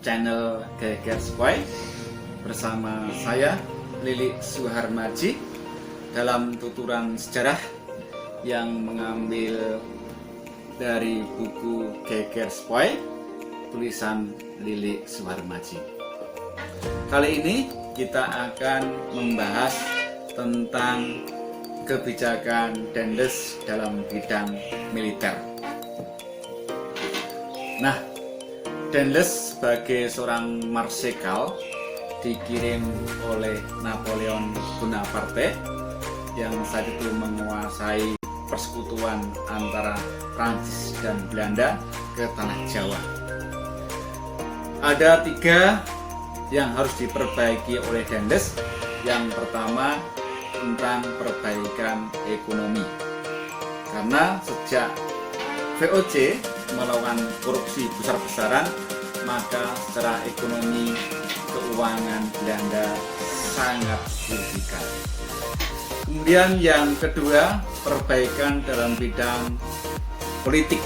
channel Geger Sepoi bersama saya Lilik Suharmaji dalam tuturan sejarah yang mengambil dari buku Geger Sepoi tulisan Lilik Suharmaji. Kali ini kita akan membahas tentang kebijakan Daendels dalam bidang militer. Nah, Daendels sebagai seorang marsekal dikirim oleh Napoleon Bonaparte yang saat itu menguasai persekutuan antara Prancis dan Belanda ke tanah Jawa. Ada 3 yang harus diperbaiki oleh Daendels. Yang pertama tentang perbaikan ekonomi, karena sejak VOC melakukan korupsi besar-besaran, maka secara ekonomi keuangan Belanda sangat dirugikan. Kemudian yang kedua, perbaikan dalam bidang politik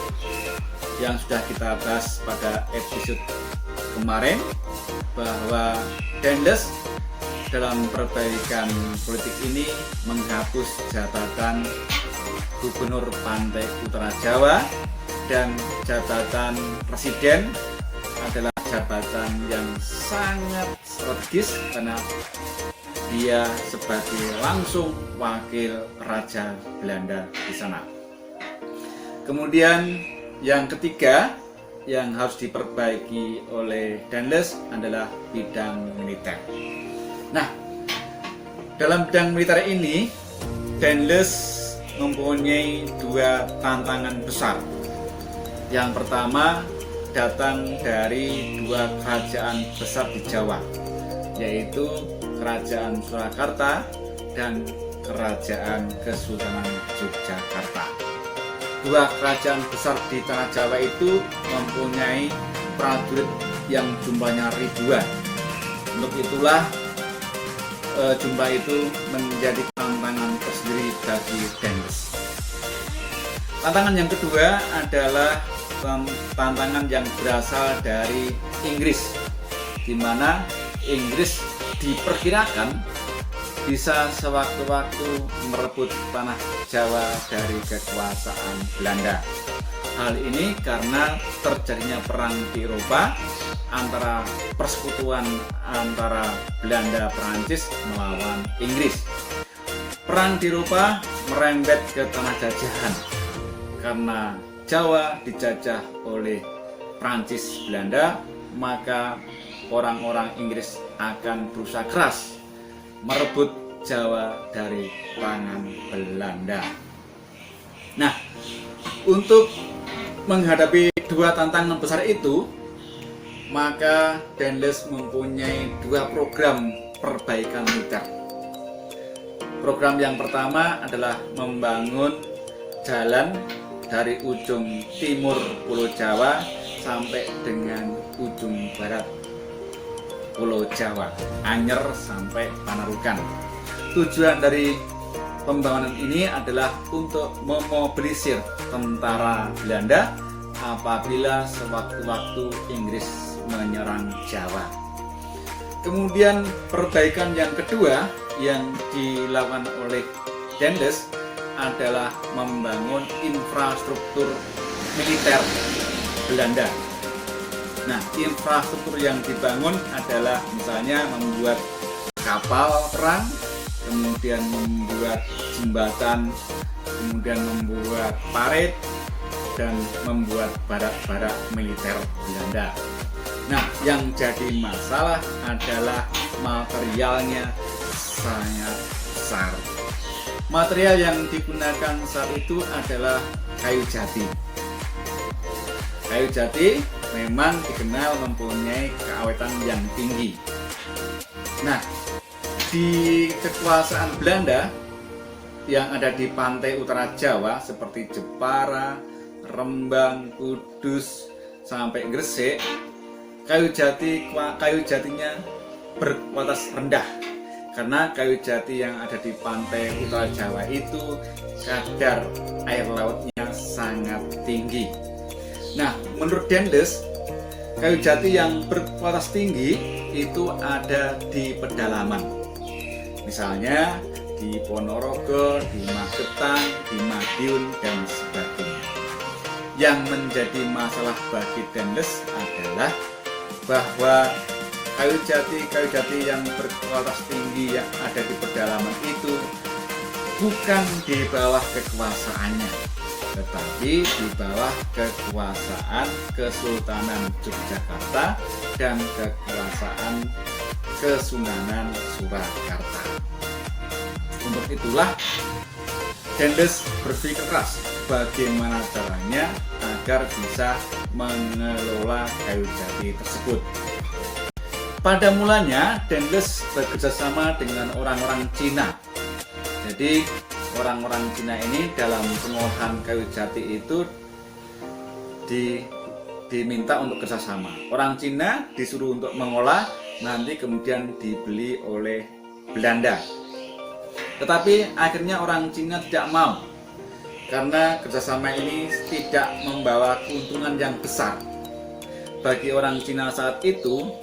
yang sudah kita bahas pada episode kemarin, bahwa Daendels dalam perbaikan politik ini menghapus jabatan Gubernur Pantai Utara Jawa, dan jabatan Presiden adalah jabatan yang sangat strategis karena dia sebagai langsung wakil Raja Belanda di sana. Kemudian yang ketiga yang harus diperbaiki oleh Daendels adalah bidang militer. Nah, dalam bidang militer ini Daendels mempunyai 2 tantangan besar. Yang pertama datang dari 2 kerajaan besar di Jawa, yaitu Kerajaan Surakarta dan Kerajaan Kesultanan Yogyakarta. 2 kerajaan besar di tanah Jawa itu mempunyai prajurit yang jumlahnya ribuan. Untuk itulah jumlah itu menjadi tantangan tersendiri bagi Daendels. Tantangan yang kedua adalah tantangan yang berasal dari Inggris, di mana Inggris diperkirakan bisa sewaktu-waktu merebut tanah Jawa dari kekuasaan Belanda. Hal ini karena terjadinya perang di Eropa antara persekutuan antara Belanda Prancis melawan Inggris. Perang di Eropa merembet ke tanah jajahan karena Jawa dijajah oleh Prancis Belanda, maka orang-orang Inggris akan berusaha keras merebut Jawa dari tangan Belanda. Nah, untuk menghadapi 2 tantangan besar itu, maka Daendels mempunyai 2 program perbaikan militer. Program yang pertama adalah membangun jalan dari ujung timur Pulau Jawa sampai dengan ujung barat Pulau Jawa, Anyer sampai Panarukan. Tujuan dari pembangunan ini adalah untuk memobilisir tentara Belanda apabila sewaktu-waktu Inggris menyerang Jawa. Kemudian perbaikan yang kedua yang dilakukan oleh Daendels adalah membangun infrastruktur militer Belanda. Nah, infrastruktur yang dibangun adalah misalnya membuat kapal perang, kemudian membuat jembatan, kemudian membuat parit, dan membuat barak-barak militer Belanda. Nah, yang jadi masalah adalah materialnya sangat besar. Material yang digunakan saat itu adalah kayu jati. Kayu jati memang dikenal mempunyai keawetan yang tinggi. Nah, di kekuasaan Belanda yang ada di pantai utara Jawa seperti Jepara, Rembang, Kudus, sampai Gresik, kayu jatinya berkualitas rendah. Karena kayu jati yang ada di pantai utara Jawa itu kadar air lautnya sangat tinggi. Nah, menurut Daendels, kayu jati yang berkualitas tinggi itu ada di pedalaman. Misalnya di Ponorogo, di Magetan, di Madiun, dan sebagainya. Yang menjadi masalah bagi Dendles adalah bahwa kayu jati yang berkualitas tinggi yang ada di pedalaman itu bukan di bawah kekuasaannya, tetapi di bawah kekuasaan Kesultanan Yogyakarta dan kekuasaan Kesunanan Surakarta. Untuk itulah Dendles berpikir keras bagaimana caranya agar bisa mengelola kayu jati tersebut. Pada mulanya Dendles bekerjasama dengan orang-orang Cina. Jadi orang-orang Cina ini dalam pengolahan kayu jati itu diminta untuk kerjasama. Orang Cina disuruh untuk mengolah, nanti kemudian dibeli oleh Belanda. Tetapi akhirnya orang Cina tidak mau, karena kerjasama ini tidak membawa keuntungan yang besar. Bagi orang Cina saat itu,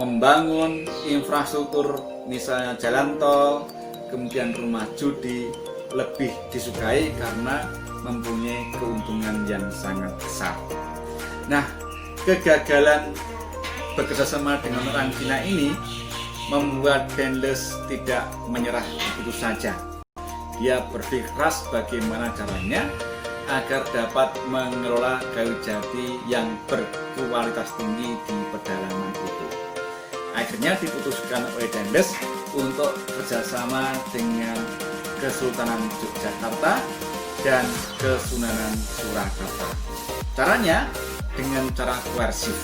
membangun infrastruktur misalnya jalan tol, kemudian rumah judi lebih disukai karena mempunyai keuntungan yang sangat besar. Nah, kegagalan bekerjasama dengan orang Cina ini membuat Dendles tidak menyerah begitu saja. Dia berpikir keras bagaimana caranya agar dapat mengelola kayu jati yang berkualitas tinggi di pedalaman itu. Akhirnya diputuskan oleh Dendles untuk kerjasama dengan Kesultanan Yogyakarta dan Kesunanan Surakarta. Caranya dengan cara koersif.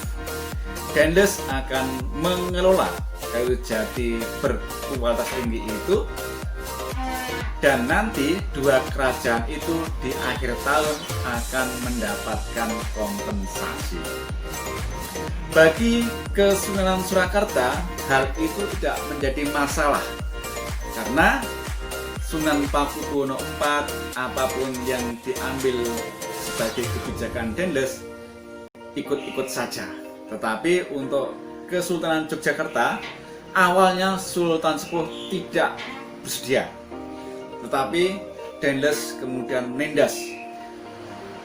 Dendles akan mengelola kayu jati berkualitas tinggi itu, dan nanti dua kerajaan itu di akhir tahun akan mendapatkan kompensasi. Bagi Kesunanan Surakarta, hal itu tidak menjadi masalah karena Sunan Pakubuwono IV apapun yang diambil sebagai kebijakan Dendles ikut-ikut saja. Tetapi untuk Kesultanan Yogyakarta, awalnya Sultan Sepuh tidak bersedia, tetapi Dendles kemudian menindas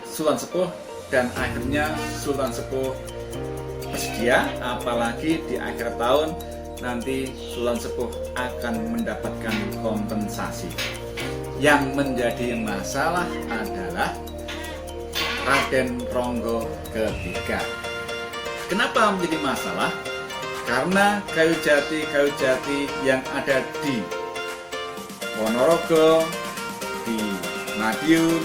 Sultan Sepuh dan akhirnya Sultan Sepuh bersedia, apalagi di akhir tahun nanti Sultan Sepuh akan mendapatkan kompensasi. Yang menjadi masalah adalah Raden Ronggo III. Kenapa menjadi masalah? Karena kayu jati yang ada di Ponorogo, di Madiun,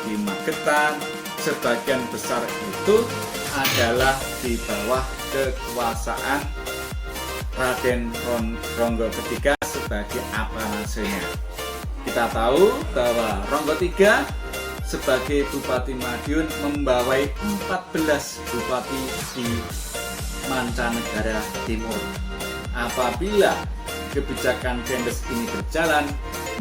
di Magetan, sebagian besar itu adalah di bawah kekuasaan Raden Ronggo III sebagai apanasenya. Kita tahu bahwa Ronggo III sebagai Bupati Madiun membawai 14 bupati di mancanegara timur. Apabila kebijakan Dendles ini berjalan,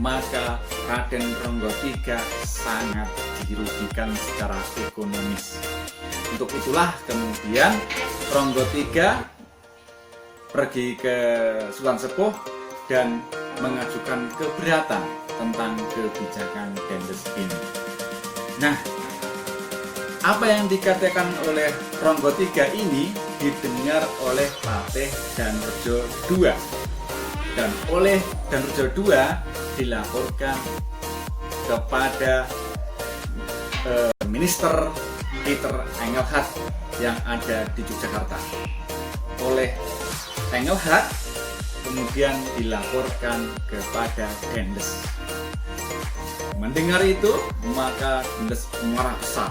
maka Raden Ronggo III sangat dirugikan secara ekonomis. Untuk itulah kemudian Ronggo III pergi ke Sultan Sepuh dan mengajukan keberatan tentang kebijakan Dendles ini. Nah, apa yang dikatakan oleh Ronggo III ini didengar oleh Patih Danrejo II, dan oleh Danrejo II dilaporkan kepada Minister Peter Engelhard yang ada di Yogyakarta. Oleh Engelhard kemudian dilaporkan kepada Dendles. Mendengar itu, maka Dendles marah besar,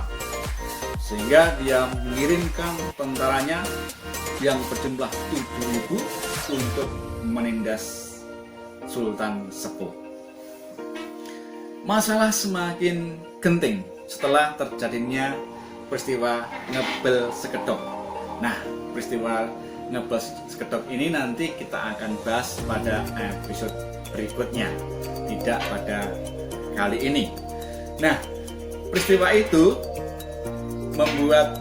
sehingga dia mengirimkan tentaranya yang berjumlah 7.000 untuk menindas Sultan Sepuh. Masalah semakin genting setelah terjadinya peristiwa Ngebel Sekedok. Nah, peristiwa Ngebel Sekedok ini nanti kita akan bahas pada episode berikutnya, tidak pada kali ini. Nah, peristiwa itu membuat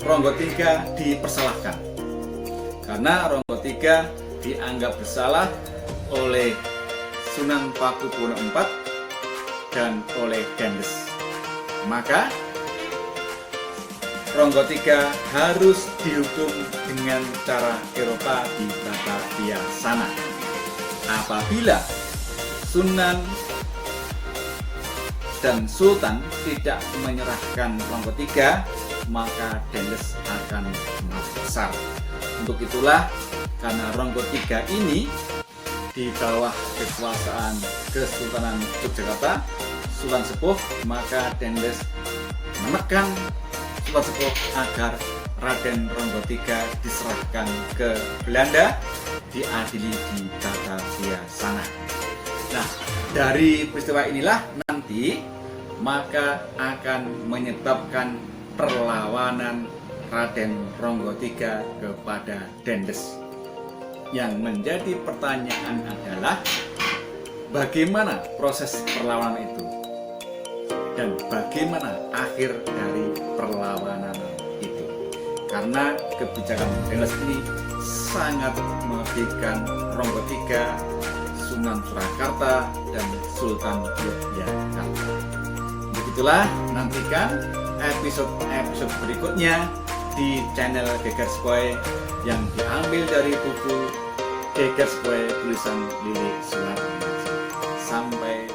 Ronggo III dipersalahkan karena Ronggo III dianggap bersalah oleh Sunan Pakubuwono IV dan oleh Dendels. Maka Ronggo III harus dihukum dengan cara Eropa di Batavia sana. Apabila Sunan dan Sultan tidak menyerahkan Ronggo III, maka Dendels akan mati besar. Untuk itulah, karena Ronggo III ini di bawah kekuasaan Kesultanan Yogyakarta, Sultan Sepuh, maka Dendels menekan Sultan Sepuh agar Raden Ronggo III diserahkan ke Belanda, diadili di Batavia sana. Nah, dari peristiwa inilah nanti maka akan menyebabkan perlawanan Raden Ronggo III kepada Dendels. Yang menjadi pertanyaan adalah bagaimana proses perlawanan itu dan bagaimana akhir dari perlawanan itu. Karena kebijakan Dendels ini sangat merugikan Ronggo III, Sunan Surakarta, dan Sultan Yogyakarta. Begitulah, nantikan episode berikutnya di channel Geger Sepoe yang diambil dari buku Geger Sepoe tulisan Lilik Suhartoyo. Sampai